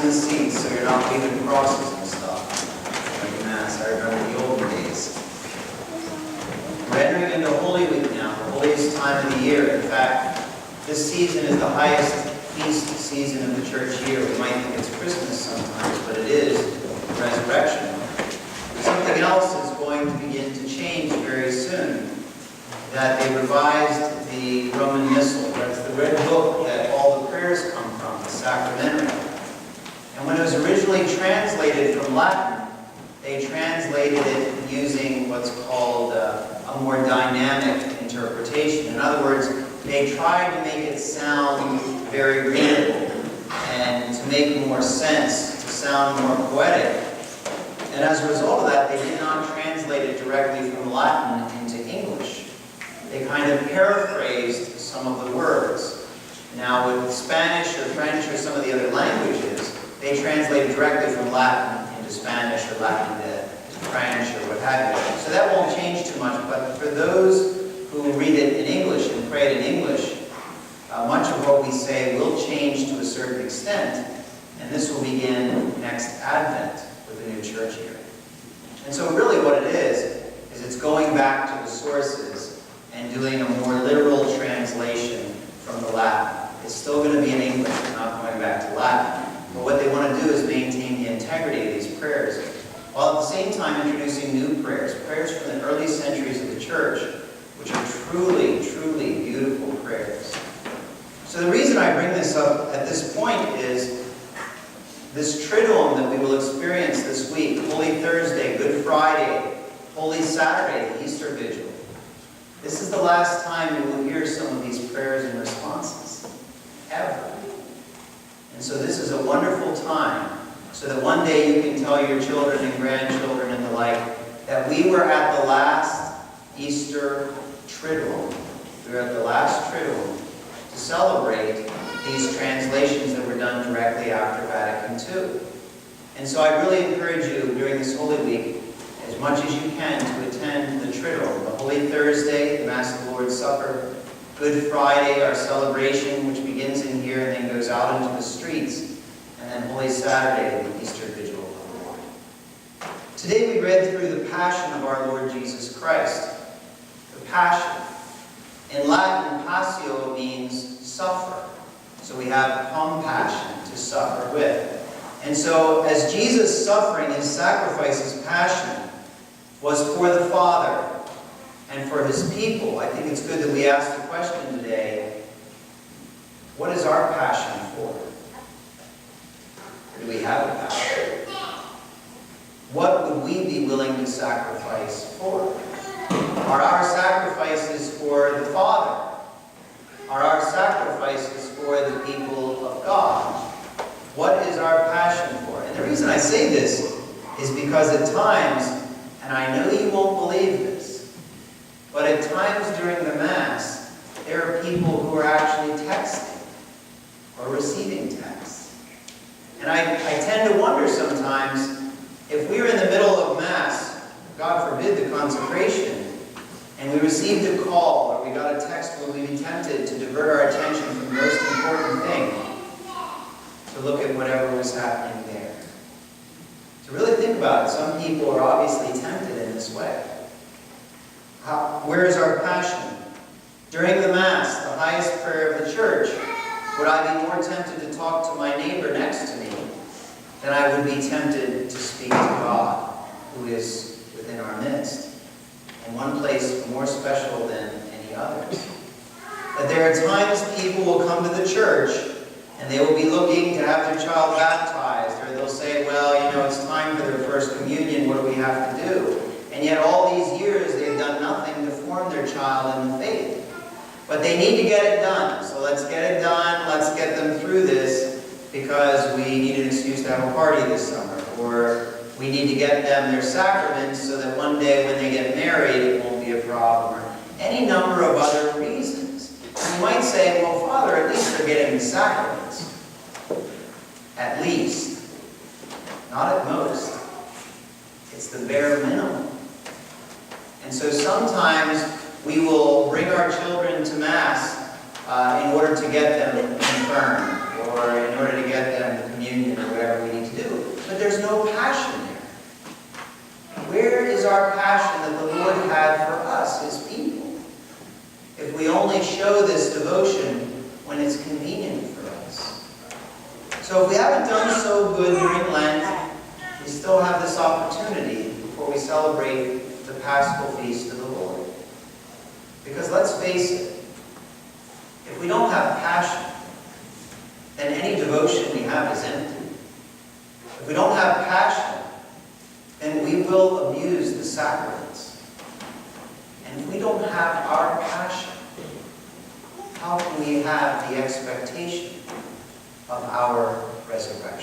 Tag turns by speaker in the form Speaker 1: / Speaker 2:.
Speaker 1: the seats so you're not leaving crosses and stuff. Like Mass, I remember the olden days. We're entering into Holy Week now, the holiest time of the year. In fact, this season is the highest feast season of the church year. We might think it's Christmas sometimes, but it is Resurrection. Something else is going to begin to change very soon. That they revised the Roman Missal. That's the red book that all the prayers come from, the sacramentary. And when it was originally translated from Latin, they translated it using what's called a more dynamic interpretation. In other words, they tried to make it sound very readable and to make more sense, to sound more poetic. And as a result of that, they did not translate it directly from Latin into English. They kind of paraphrased some of the words. Now with Spanish or French or some of the other languages, they translated directly from Latin into Spanish or Latin into French or what have you. So that won't change too much, but for those who read it in English and pray it in English, much of what we say will change to a certain extent, and this will begin next Advent with the new church year. And so really what it is it's going back to the sources and doing a more literal translation from the Latin. It's still going to be in English, we're not going back to Latin. But what they want to do is maintain the integrity of these prayers, while at the same time introducing new prayers, prayers from the early centuries of the church, which are truly, truly beautiful prayers. So the reason I bring this up at this point is this Triduum that we will experience this week, Holy Thursday, Good Friday, Holy Saturday, the Easter Vigil. This is the last time you will hear some of these prayers and responses, ever. And so this is a wonderful time, so that one day you can tell your children and grandchildren and the like, that we were at the last Easter Triduum. We were at the last Triduum to celebrate these translations that were done directly after Vatican II. And so I really encourage you during this Holy Week, as much as you can, to attend the Triduum, the Holy Thursday, the Mass of the Lord's Supper, Good Friday, our celebration, which begins in here and then goes out into the streets, and then Holy Saturday, the Easter Vigil of the Lord. Today we read through the Passion of our Lord Jesus Christ. The Passion. In Latin, passio means suffer. So we have compassion to suffer with. And so as Jesus' suffering, his sacrifice, his passion, was for the Father and for his people, I think it's good that we ask the question today, what is our passion for? Or do we have a passion? What would we be willing to sacrifice for? Are our sacrifices for the Father? Are our sacrifices for the people of God? What is our passion for? And the reason I say this is because at times, and I know you won't believe this, but at times during the Mass, there are people who are actually texting or receiving texts. And I tend to wonder sometimes, if we were in the middle of Mass, God forbid the consecration, and we received a call or we got a text, will we be tempted to divert our attention from the most important thing, to look at whatever was happening there? To really think about it, some people are obviously tempted in this way. Where is our passion? During the Mass, the highest prayer of the Church, would I be more tempted to talk to my neighbor next to me than I would be tempted to speak to God, who is within our midst, in one place more special than any others? That there are times people will come to the church and they will be looking to have their child baptized, or they'll say, well, you know, it's time for their first communion, what do we have to do? And yet all these years they've done nothing to form their child in the faith. But they need to get it done. So let's get it done, let's get them through this, because we need an excuse to have a party this summer. Or we need to get them their sacraments so that one day when they get married it won't be a problem. Or any number of other reasons. And you might say, well, Father, at least they're getting the sacraments. At least. Not at most. It's the bare minimum. And so sometimes we will bring our children to Mass in order to get them confirmed, or in order to get them communion or whatever we need to do. But there's no passion there. Where is our passion that the Lord had for us, His people? If we only show this devotion when it's convenient for us. So if we haven't done so good during Lent, we still have this opportunity before we celebrate the Paschal Feast of the Lord. Because let's face it, if we don't have passion, then any devotion we have is empty. If we don't have passion, then we will abuse the sacraments. And if we don't have our passion, how can we have the expectation of our resurrection?